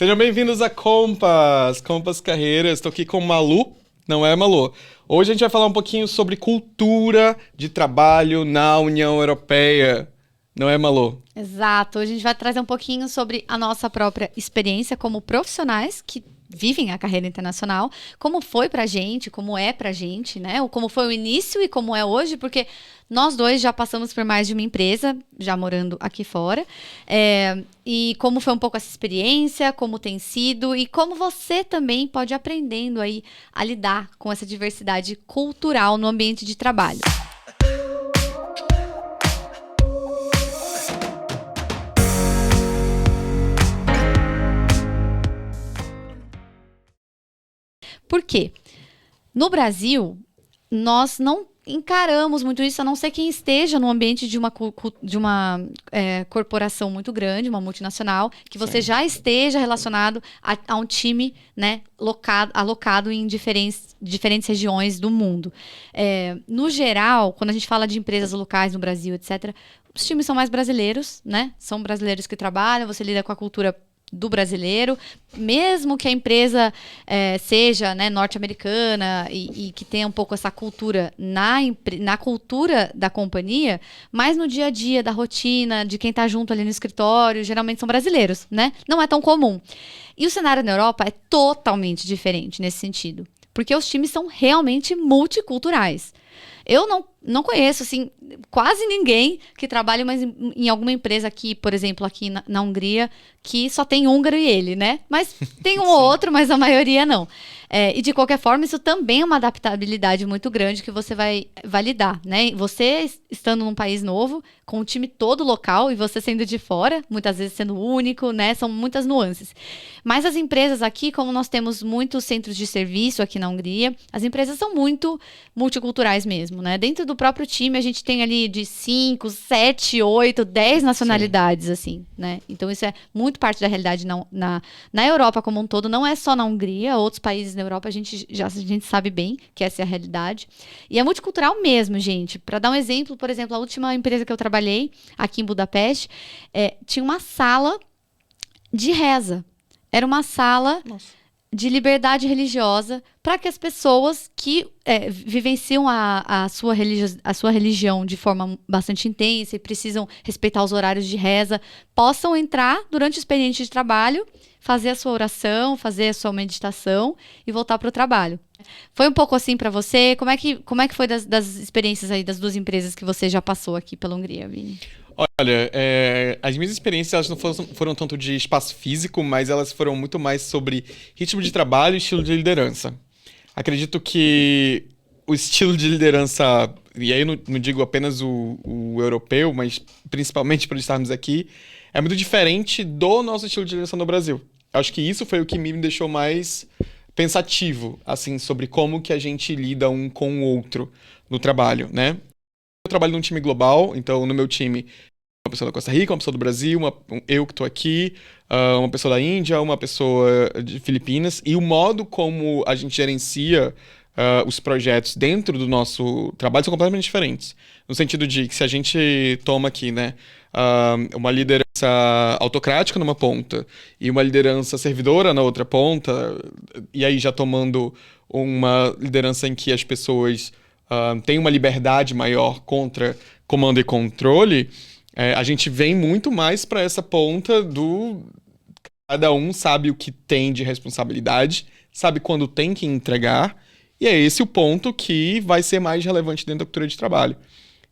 Sejam bem-vindos a Compass Carreiras. Estou aqui com o Malu, não é Malu. Hoje a gente vai falar um pouquinho sobre cultura de trabalho na União Europeia. Não é, Malu? Exato. Hoje a gente vai trazer um pouquinho sobre a nossa própria experiência como profissionais que vivem a carreira internacional, como foi pra gente, como é pra gente, né? Ou como foi o início e como é hoje, porque nós dois já passamos por mais de uma empresa, já morando aqui fora, e como foi um pouco essa experiência, como tem sido e como você também pode ir aprendendo aí a lidar com essa diversidade cultural no ambiente de trabalho. Por quê? No Brasil, nós não encaramos muito isso, a não ser quem esteja no ambiente de uma corporação muito grande, uma multinacional, que você já esteja relacionado a um time, né, alocado em diferentes regiões do mundo. No geral, quando a gente fala de empresas locais no Brasil, etc., os times são mais brasileiros, né? São brasileiros que trabalham, você lida com a cultura do brasileiro, mesmo que a empresa seja, né, norte-americana e que tenha um pouco essa cultura na cultura da companhia, mas no dia a dia, da rotina, de quem está junto ali no escritório, geralmente são brasileiros, né? Não é tão comum. E o cenário na Europa é totalmente diferente nesse sentido, porque os times são realmente multiculturais. Eu não conheço, assim, quase ninguém que trabalhe em alguma empresa aqui, por exemplo, aqui na Hungria, que só tem húngaro e ele, né? Mas tem um ou outro, mas a maioria não. E de qualquer forma, isso também é uma adaptabilidade muito grande que você vai validar, né? Você estando num país novo, com o time todo local e você sendo de fora, muitas vezes sendo único, né? São muitas nuances. Mas as empresas aqui, como nós temos muitos centros de serviço aqui na Hungria, as empresas são muito multiculturais mesmo, né? Dentro do próprio time, a gente tem ali de 5, 7, 8, 10 nacionalidades, assim, né? Então, isso é muito parte da realidade na Europa como um todo, não é só na Hungria, outros países na Europa a gente sabe bem que essa é a realidade. E é multicultural mesmo, gente. Para dar um exemplo, por exemplo, a última empresa que eu trabalhei, aqui em Budapeste, tinha uma sala de reza. Era uma sala de liberdade religiosa para que as pessoas que vivenciam a sua religião de forma bastante intensa e precisam respeitar os horários de reza, possam entrar durante o expediente de trabalho, fazer a sua oração, fazer a sua meditação e voltar para o trabalho. Foi um pouco assim para você? Como é que foi das experiências aí das duas empresas que você já passou aqui pela Hungria, Vini? Olha, as minhas experiências elas não foram tanto de espaço físico, mas elas foram muito mais sobre ritmo de trabalho e estilo de liderança. Acredito que o estilo de liderança, e aí eu não digo apenas o europeu, mas principalmente por estarmos aqui, é muito diferente do nosso estilo de liderança no Brasil. Acho que isso foi o que me deixou mais pensativo, assim, sobre como que a gente lida um com o outro no trabalho, né? Eu trabalho num time global, então no meu time uma pessoa da Costa Rica, uma pessoa do Brasil, eu que estou aqui, uma pessoa da Índia, uma pessoa de Filipinas, e o modo como a gente gerencia os projetos dentro do nosso trabalho são completamente diferentes. No sentido de que se a gente toma aqui, né, uma liderança autocrática numa ponta e uma liderança servidora na outra ponta, e aí já tomando uma liderança em que as pessoas têm uma liberdade maior contra comando e controle, a gente vem muito mais para essa ponta do cada um sabe o que tem de responsabilidade, sabe quando tem que entregar, e é esse o ponto que vai ser mais relevante dentro da cultura de trabalho.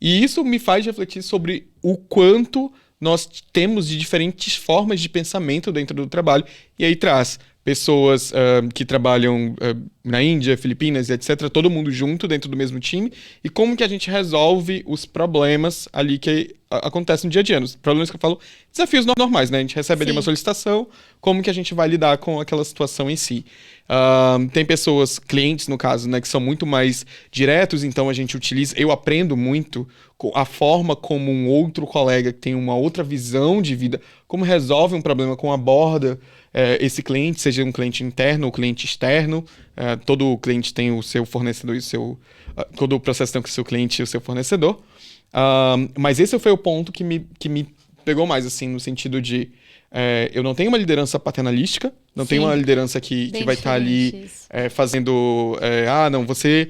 E isso me faz refletir sobre o quanto nós temos de diferentes formas de pensamento dentro do trabalho, e aí traz pessoas que trabalham na Índia, Filipinas, etc., todo mundo junto dentro do mesmo time, e como que a gente resolve os problemas ali que acontecem no dia a dia. Os problemas que eu falo, desafios normais, né? A gente recebe ali uma solicitação, como que a gente vai lidar com aquela situação em si. Tem pessoas, clientes no caso, né, que são muito mais diretos, então a gente utiliza, eu aprendo muito a forma como um outro colega que tem uma outra visão de vida, como resolve um problema, como aborda esse cliente, seja um cliente interno ou cliente externo. Todo cliente tem o seu fornecedor e todo o processo tem o seu cliente e o seu fornecedor. Mas esse foi o ponto que me pegou mais, assim, no sentido de Eu não tenho uma liderança paternalística, não tenho uma liderança que vai estar ali fazendo... não, você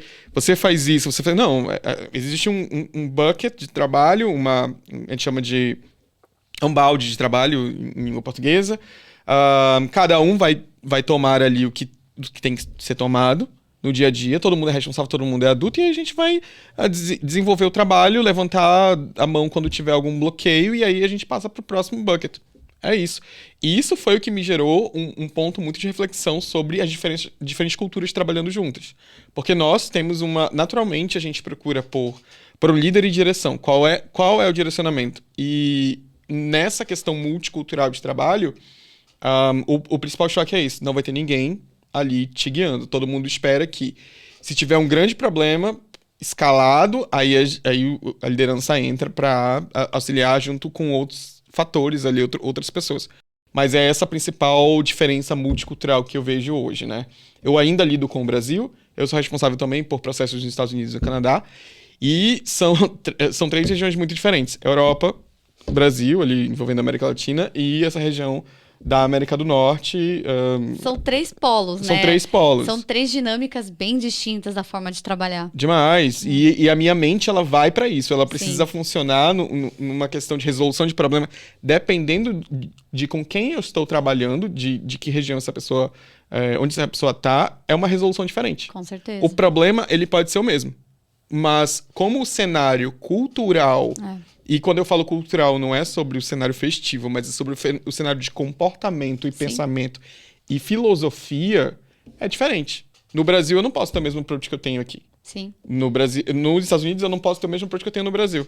faz isso, você faz... Não, existe um bucket de trabalho, a gente chama de um balde de trabalho em língua portuguesa. Cada um vai tomar ali o que tem que ser tomado no dia a dia, todo mundo é responsável, todo mundo é adulto, e aí a gente vai desenvolver o trabalho, levantar a mão quando tiver algum bloqueio, e aí a gente passa para o próximo bucket. É isso. E isso foi o que me gerou um ponto muito de reflexão sobre as diferentes culturas trabalhando juntas. Porque nós temos naturalmente a gente procura por um líder e direção. Qual é o direcionamento? E nessa questão multicultural de trabalho, o principal choque é isso. Não vai ter ninguém ali te guiando. Todo mundo espera que, se tiver um grande problema escalado, aí a liderança entra para auxiliar junto com outros fatores ali, outras pessoas. Mas é essa a principal diferença multicultural que eu vejo hoje, né? Eu ainda lido com o Brasil, eu sou responsável também por processos nos Estados Unidos e no Canadá, e são 3 regiões muito diferentes. Europa, Brasil, ali envolvendo a América Latina, e essa região da América do Norte. São 3 polos, né? São 3 polos. São 3 dinâmicas bem distintas da forma de trabalhar. Demais. E a minha mente, ela vai para isso. Ela precisa funcionar numa questão de resolução de problema, dependendo de com quem eu estou trabalhando, de que região essa pessoa, onde essa pessoa está, é uma resolução diferente. Com certeza. O problema, ele pode ser o mesmo. Mas como o cenário cultural... E quando eu falo cultural, não é sobre o cenário festivo, mas é sobre o cenário de comportamento e pensamento e filosofia, é diferente. No Brasil, eu não posso ter o mesmo approach que eu tenho aqui. Sim. Nos Estados Unidos, eu não posso ter o mesmo approach que eu tenho no Brasil.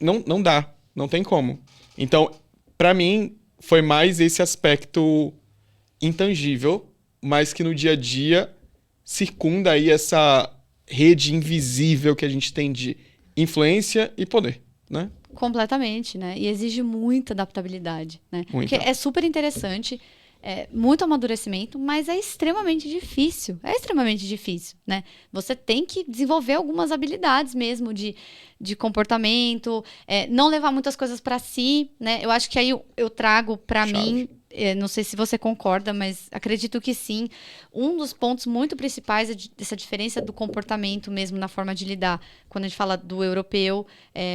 Não dá. Não tem como. Então, para mim, foi mais esse aspecto intangível, mas que no dia a dia circunda aí essa rede invisível que a gente tem de influência e poder, né? Completamente, né? E exige muita adaptabilidade, né? Muita. Porque é super interessante, muito amadurecimento, mas é extremamente difícil. É extremamente difícil, né? Você tem que desenvolver algumas habilidades mesmo de comportamento, não levar muitas coisas para si, né? Eu acho que aí eu trago para mim... não sei se você concorda, mas acredito que sim. Um dos pontos muito principais dessa diferença do comportamento mesmo na forma de lidar, quando a gente fala do europeu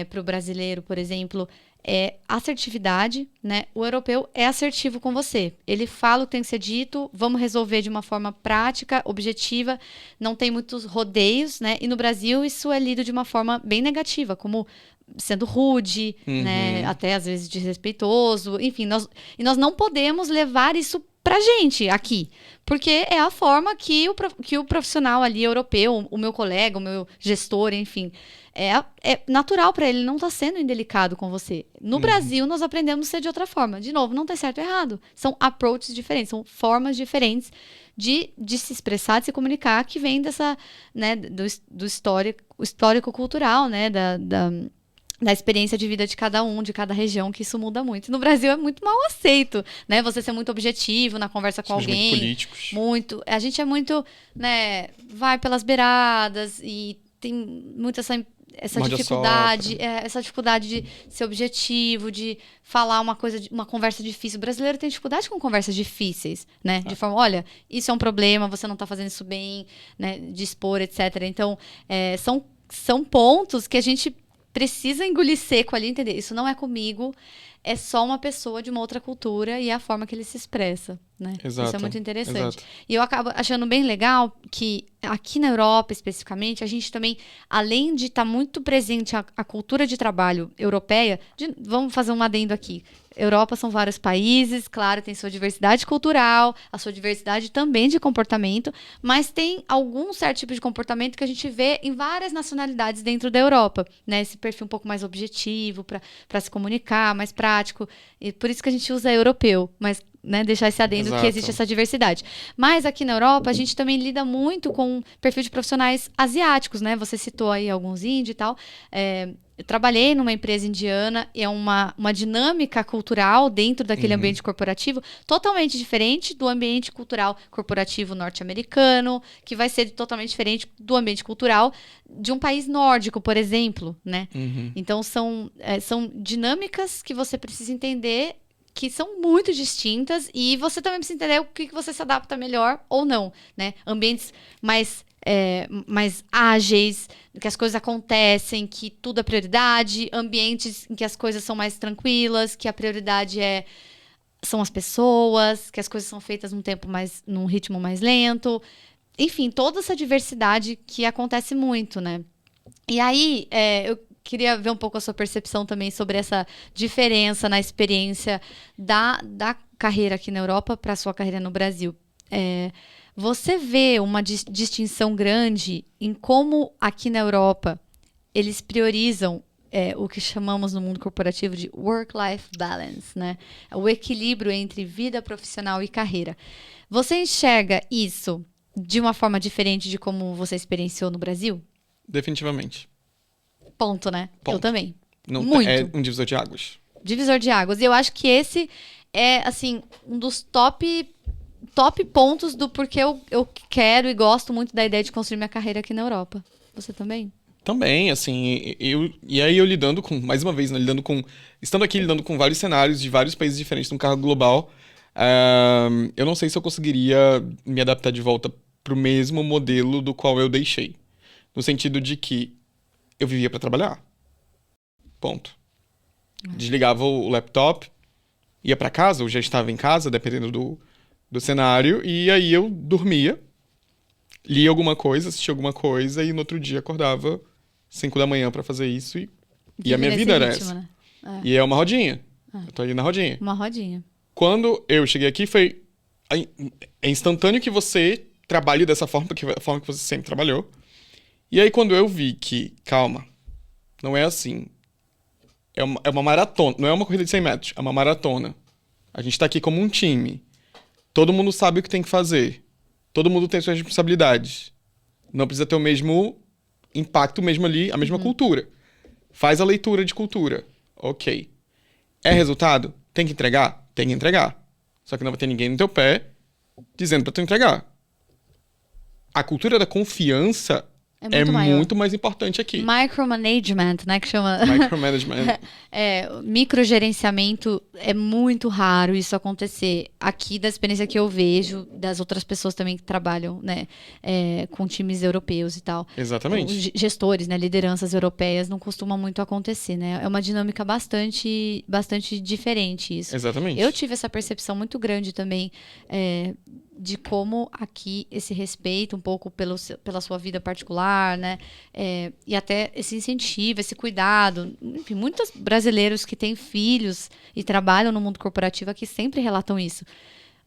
para o brasileiro, por exemplo, é assertividade, né? O europeu é assertivo com você. Ele fala o que tem que ser dito, vamos resolver de uma forma prática, objetiva, não tem muitos rodeios, né? E no Brasil isso é lido de uma forma bem negativa, como sendo rude, né? Até às vezes desrespeitoso, enfim, nós não podemos levar isso pra gente aqui, porque é a forma que o profissional ali europeu, o meu colega, o meu gestor, enfim, é natural para ele, não tá sendo indelicado com você. No Brasil, nós aprendemos a ser de outra forma. De novo, não tem certo ou errado. São approaches diferentes, são formas diferentes de se expressar, de se comunicar, que vem dessa, né, do histórico cultural, né, da experiência de vida de cada um, de cada região, que isso muda muito. No Brasil é muito mal aceito, né? Você ser muito objetivo na conversa com alguém. Muito políticos. A gente é muito, né? Vai pelas beiradas e tem muito essa dificuldade, essa dificuldade de ser objetivo, de falar uma conversa difícil. O brasileiro tem dificuldade com conversas difíceis, né? De forma, olha, isso é um problema, você não está fazendo isso bem, né? De expor, etc. Então, são pontos que a gente precisa engolir seco ali, entender. Isso não é comigo, é só uma pessoa de uma outra cultura e é a forma que ele se expressa, né? Exato, isso é muito interessante. exato. E eu acabo achando bem legal que aqui na Europa, especificamente, a gente também, além de estar muito presente a cultura de trabalho europeia, vamos fazer um adendo aqui. Europa são vários países, claro, tem sua diversidade cultural, a sua diversidade também de comportamento, mas tem algum certo tipo de comportamento que a gente vê em várias nacionalidades dentro da Europa, né? Esse perfil um pouco mais objetivo, para se comunicar, mais prático, e por isso que a gente usa europeu, mas, né, deixar esse adendo que existe essa diversidade. Mas aqui na Europa, a gente também lida muito com perfil de profissionais asiáticos, né? Você citou aí alguns índios e tal. Eu trabalhei numa empresa indiana e é uma dinâmica cultural dentro daquele ambiente corporativo totalmente diferente do ambiente cultural corporativo norte-americano, que vai ser totalmente diferente do ambiente cultural de um país nórdico, por exemplo, né? Então, são dinâmicas que você precisa entender que são muito distintas e você também precisa entender o que você se adapta melhor ou não, né? Ambientes mais ágeis, que as coisas acontecem, que tudo é prioridade, ambientes em que as coisas são mais tranquilas, que a prioridade são as pessoas, que as coisas são feitas num ritmo mais lento. Enfim, toda essa diversidade que acontece muito, né? E aí, eu queria ver um pouco a sua percepção também sobre essa diferença na experiência da carreira aqui na Europa para a sua carreira no Brasil. Você vê uma distinção grande em como aqui na Europa eles priorizam o que chamamos no mundo corporativo de work-life balance, né? O equilíbrio entre vida profissional e carreira. Você enxerga isso de uma forma diferente de como você experienciou no Brasil? Definitivamente. Ponto, né? Ponto. Eu também. Não, muito. É um divisor de águas. Divisor de águas. E eu acho que esse é, assim, um dos top pontos do porquê eu quero e gosto muito da ideia de construir minha carreira aqui na Europa. Você também? Também, assim, e aí eu lidando com, mais uma vez, né, estando aqui lidando com vários cenários de vários países diferentes num cargo global, eu não sei se eu conseguiria me adaptar de volta pro mesmo modelo do qual eu deixei. No sentido de que eu vivia para trabalhar. Ponto. Desligava o laptop, ia para casa, ou já estava em casa, dependendo do cenário, e aí eu dormia, lia alguma coisa, assistia alguma coisa, e no outro dia acordava 5 da manhã para fazer isso, e a minha vida era essa. Né? E é uma rodinha. Eu tô ali na rodinha. Uma rodinha. Quando eu cheguei aqui, é instantâneo que você trabalhe dessa forma, porque é a forma que você sempre trabalhou. E aí, quando eu vi que, calma, não é assim. É uma maratona, não é uma corrida de 100 metros, é uma maratona. A gente tá aqui como um time. Todo mundo sabe o que tem que fazer. Todo mundo tem suas responsabilidades. Não precisa ter o mesmo impacto, mesmo ali, a mesma cultura. Faz a leitura de cultura. Ok. É resultado? Tem que entregar? Tem que entregar. Só que não vai ter ninguém no teu pé dizendo pra tu entregar. A cultura da confiança é muito mais importante aqui. Micromanagement, né, que chama... Micromanagement. Microgerenciamento é muito raro isso acontecer. Aqui, da experiência que eu vejo, das outras pessoas também que trabalham, né, com times europeus e tal. Exatamente. Os gestores, né, lideranças europeias, não costuma muito acontecer, né? É uma dinâmica bastante diferente isso. Exatamente. Eu tive essa percepção muito grande também, de como aqui esse respeito um pouco pela sua vida particular, né? E até esse incentivo, esse cuidado. Enfim, muitos brasileiros que têm filhos e trabalham no mundo corporativo aqui sempre relatam isso.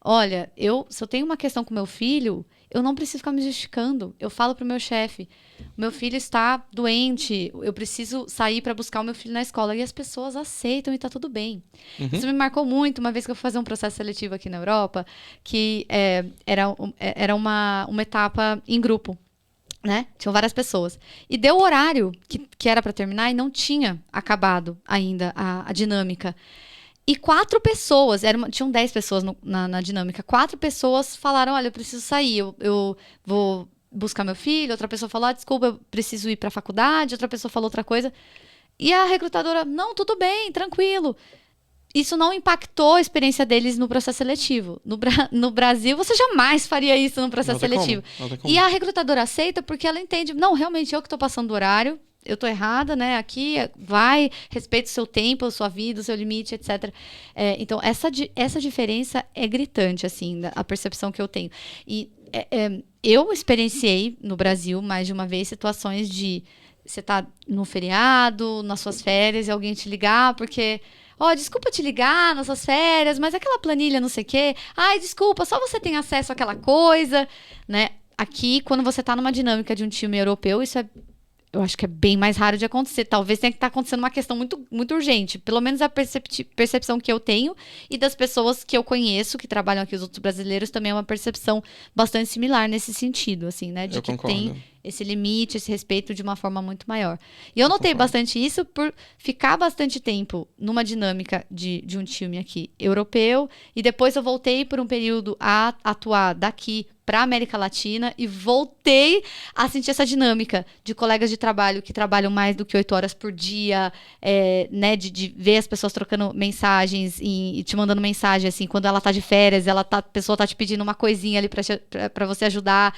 Olha, se eu tenho uma questão com meu filho, eu não preciso ficar me justificando. Eu falo pro meu chefe, meu filho está doente, eu preciso sair para buscar o meu filho na escola. E as pessoas aceitam e tá tudo bem. Isso me marcou muito uma vez que eu fui fazer um processo seletivo aqui na Europa, que era uma etapa em grupo, né? Tinham várias pessoas. E deu o horário que era para terminar e não tinha acabado ainda a dinâmica. E 4 pessoas, tinham 10 pessoas na dinâmica, 4 pessoas falaram, olha, eu preciso sair, eu vou buscar meu filho. Outra pessoa falou, desculpa, eu preciso ir para a faculdade. Outra pessoa falou outra coisa. E a recrutadora, não, tudo bem, tranquilo. Isso não impactou a experiência deles no processo seletivo. No Brasil, você jamais faria isso no processo seletivo. Não tem como. E a recrutadora aceita porque ela entende, não, realmente eu que estou passando do horário, eu tô errada, né? Aqui respeita o seu tempo, a sua vida, o seu limite, etc. Então, essa diferença é gritante, assim, a percepção que eu tenho. E eu experienciei no Brasil mais de uma vez situações de você tá no feriado, nas suas férias, e alguém te ligar porque... desculpa te ligar nas suas férias, mas aquela planilha não sei o quê. Ai, desculpa, só você tem acesso àquela coisa, né? Aqui, quando você tá numa dinâmica de um time europeu, eu acho que é bem mais raro de acontecer. Talvez tenha que estar acontecendo uma questão muito, muito urgente. Pelo menos a percepção que eu tenho e das pessoas que eu conheço, que trabalham aqui, os outros brasileiros, também é uma percepção bastante similar nesse sentido, assim, né? De que tem esse limite, esse respeito de uma forma muito maior. E eu notei bastante isso por ficar bastante tempo numa dinâmica de um time aqui europeu, e depois eu voltei por um período a atuar daqui para a América Latina e voltei a sentir essa dinâmica de colegas de trabalho que trabalham mais do que 8 horas por dia, né, de ver as pessoas trocando mensagens e te mandando mensagem, assim, quando ela tá de férias, a pessoa tá te pedindo uma coisinha ali para você ajudar.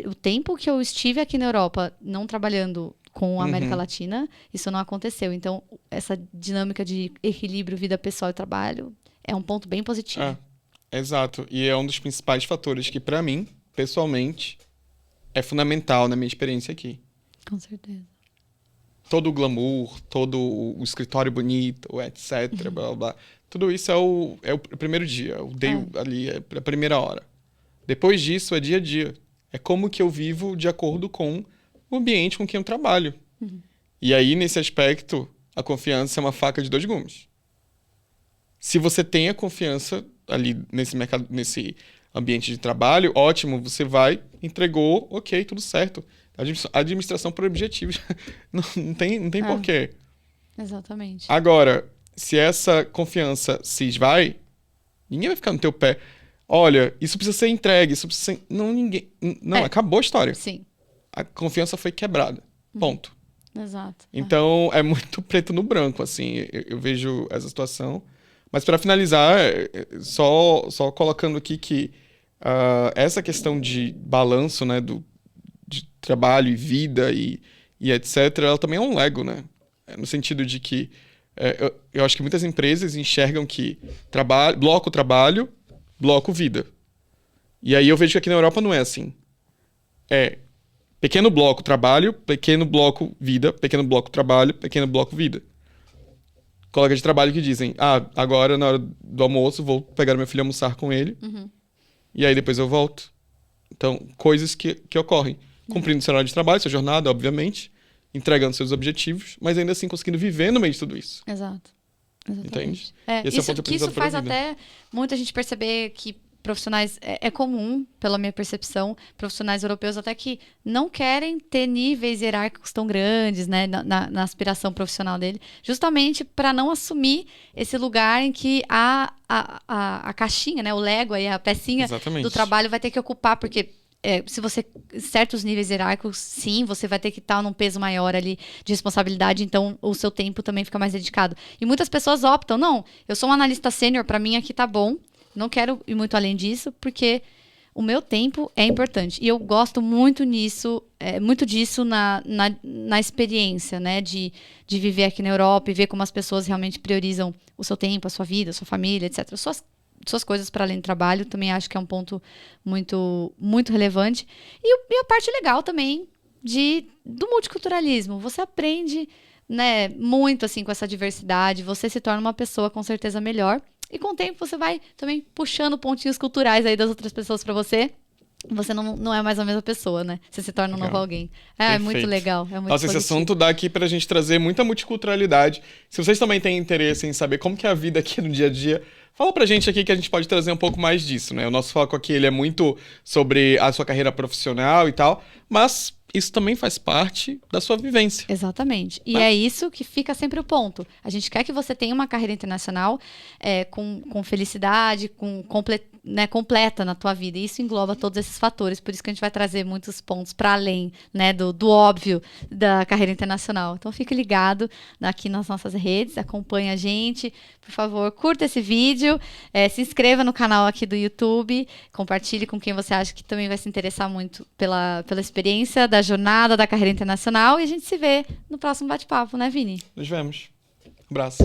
O tempo que eu estive aqui na Europa não trabalhando com a América Latina, isso não aconteceu. Então, essa dinâmica de equilíbrio vida pessoal e trabalho é um ponto bem positivo. Exato. E é um dos principais fatores que, pra mim, pessoalmente, é fundamental na minha experiência aqui. Com certeza. Todo o glamour, todo o escritório bonito, etc, blá, blá, blá. Tudo isso é o primeiro dia, o day ali, é a primeira hora. Depois disso, é dia a dia. É como que eu vivo de acordo com o ambiente com quem eu trabalho. E aí, nesse aspecto, a confiança é uma faca de 2 gumes. Se você tem a confiança ali nesse mercado, nesse ambiente de trabalho, ótimo, você vai, entregou, ok, tudo certo. Administração por objetivos. Não tem porquê. Exatamente. Agora, se essa confiança se esvai, ninguém vai ficar no teu pé. Olha, isso precisa ser entregue, isso precisa ser... Não, ninguém... Não, acabou a história. Sim. A confiança foi quebrada. Ponto. Exato. Então, é muito preto no branco, assim, eu vejo essa situação. Mas, para finalizar, só colocando aqui que essa questão de balanço, né, de trabalho e vida e etc., ela também é um Lego, né? No sentido de que eu acho que muitas empresas enxergam que bloco trabalho, bloco vida. E aí eu vejo que aqui na Europa não é assim. É pequeno bloco trabalho, pequeno bloco vida, pequeno bloco trabalho, pequeno bloco vida. Colegas de trabalho que dizem, agora na hora do almoço vou pegar meu filho e almoçar com ele, e aí depois eu volto. Então, coisas que ocorrem. Cumprindo seu horário de trabalho, sua jornada, obviamente, entregando seus objetivos, mas ainda assim conseguindo viver no meio de tudo isso. Exato. Exatamente. Entende? Esse é o ponto isso faz até muita gente perceber que profissionais, é comum, pela minha percepção, profissionais europeus até que não querem ter níveis hierárquicos tão grandes, né, na aspiração profissional dele, justamente para não assumir esse lugar em que a caixinha, né, o Lego, aí, a pecinha do trabalho vai ter que ocupar, porque se você... Certos níveis hierárquicos, sim, você vai ter que estar num peso maior ali de responsabilidade, então o seu tempo também fica mais dedicado. E muitas pessoas optam, não, eu sou um analista sênior, para mim aqui tá bom, não quero ir muito além disso, porque o meu tempo é importante. E eu gosto muito disso na experiência, né? De viver aqui na Europa e ver como as pessoas realmente priorizam o seu tempo, a sua vida, a sua família, etc. Suas coisas para além do trabalho, também acho que é um ponto muito, muito relevante. E a parte legal também do multiculturalismo. Você aprende, né, muito assim com essa diversidade, você se torna uma pessoa com certeza melhor. E com o tempo você vai também puxando pontinhos culturais aí das outras pessoas pra você. Você não é mais a mesma pessoa, né? Você se torna um novo alguém. É muito legal. É muito Nossa, esse assunto dá aqui pra gente trazer muita multiculturalidade. Se vocês também têm interesse em saber como que é a vida aqui no dia a dia, fala pra gente aqui que a gente pode trazer um pouco mais disso, né? O nosso foco aqui ele é muito sobre a sua carreira profissional e tal, mas isso também faz parte da sua vivência. Exatamente. E é isso que fica sempre o ponto. A gente quer que você tenha uma carreira internacional com felicidade, completa na tua vida. E isso engloba todos esses fatores. Por isso que a gente vai trazer muitos pontos para além, né, do óbvio da carreira internacional. Então fique ligado aqui nas nossas redes, acompanhe a gente. Por favor, curta esse vídeo, se inscreva no canal aqui do YouTube, compartilhe com quem você acha que também vai se interessar muito pela experiência da jornada da carreira internacional, e a gente se vê no próximo bate-papo, né, Vini? Nos vemos. Um abraço.